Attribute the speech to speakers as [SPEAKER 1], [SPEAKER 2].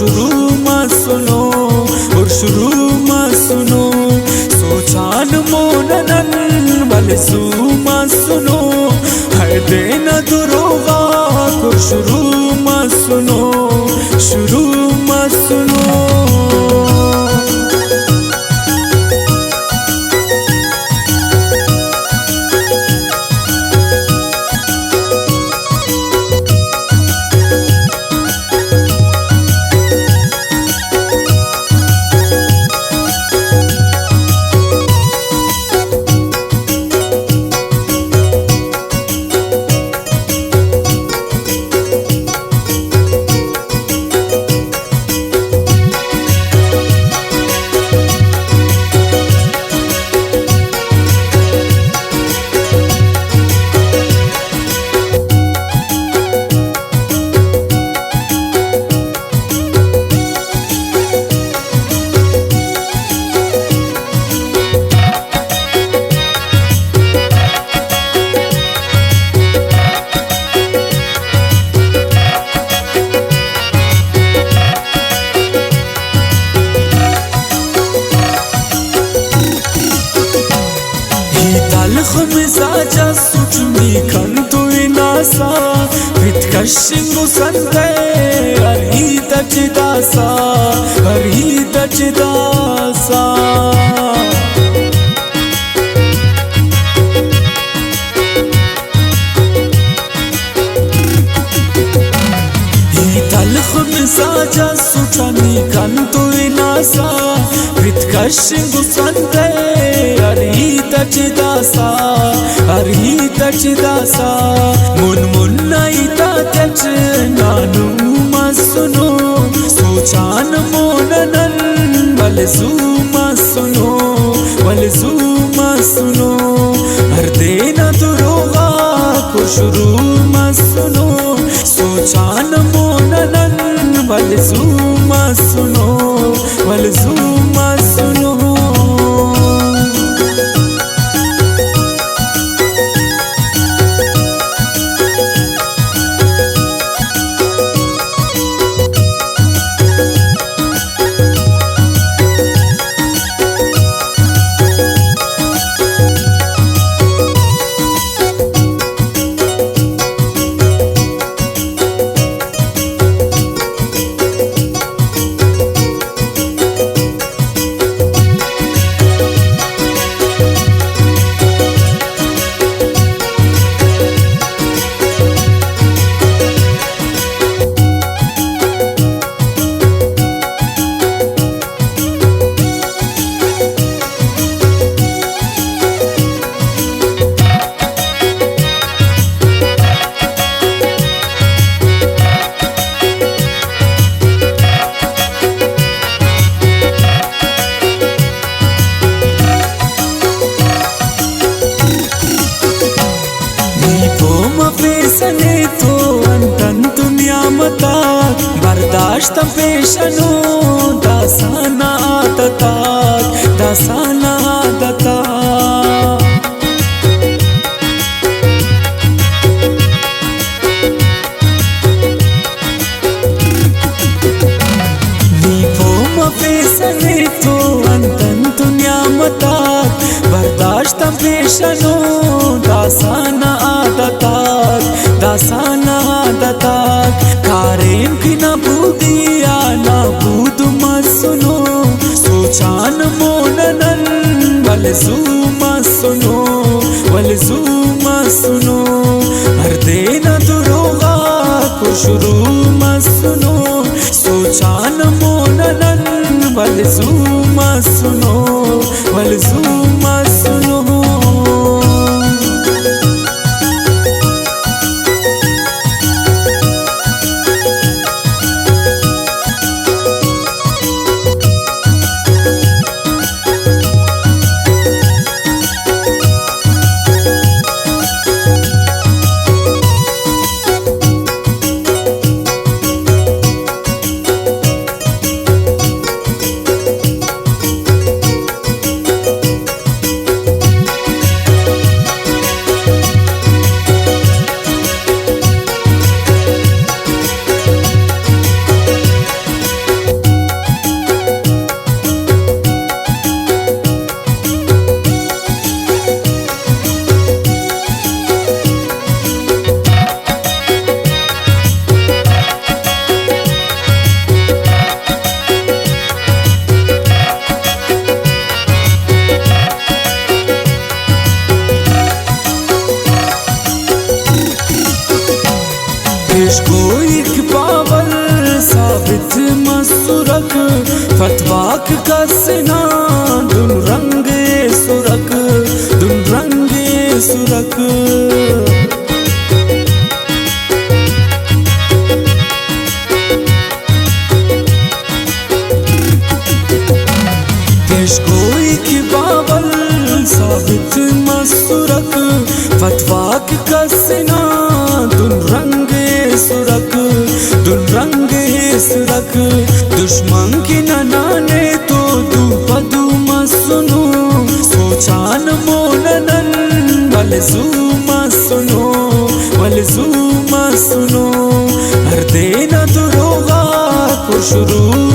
[SPEAKER 1] शुरू मत सुनो और शुरू मत सुनो सोचान मोनन बलसू मत सुनो हर दिन दुरोगा को शुरू मत सुनो शुरू मत सुनो خمزاجة سجني كنت ناسا بتكشن سنتي أريد جداسا أريد جداسا الخمزاجة سجني كنت ناسا بتكشن سنتي أريد جداسا أريد جداسا من نايتا تجنانو ما سنو سوچان موننن ولزو ما سنو ولزو ما سنو هردينا دروغا کو شروع ما سنو سوچان موننن ولزو ما سنو ولزو ما سنو बर्दाश्त पेशनो दासाना आदता दासाना आदता नीपो मफेसने तो अंतन दुनिया मता बर्दाश्त पेशनो दासाना आदता दासाना आदता कारेम की नबूदिया नबूद मत सुनो सोचान मोननन वलजू मत सुनो वलजू मत सुनो हर देना दुरोगा को शुरू मत सुनो सोचान मोननन वलजू मत सुनो वलजू मत सुनो पेश गोईक पावल साबित मसुरक फतवाक कसना दुन रंगे सुरक दुन रंगे सुरक पेश गोईक पावल साबित मसुरक फतवाक कसना दुन रंगे सुरक दुन रंगे सुरक दुश्मन की ननाने तो दू पदू मसुनो सोचान मोननन मलजूमा सुनो मलजूमा सुनो हर देना दुरोगा को शुरू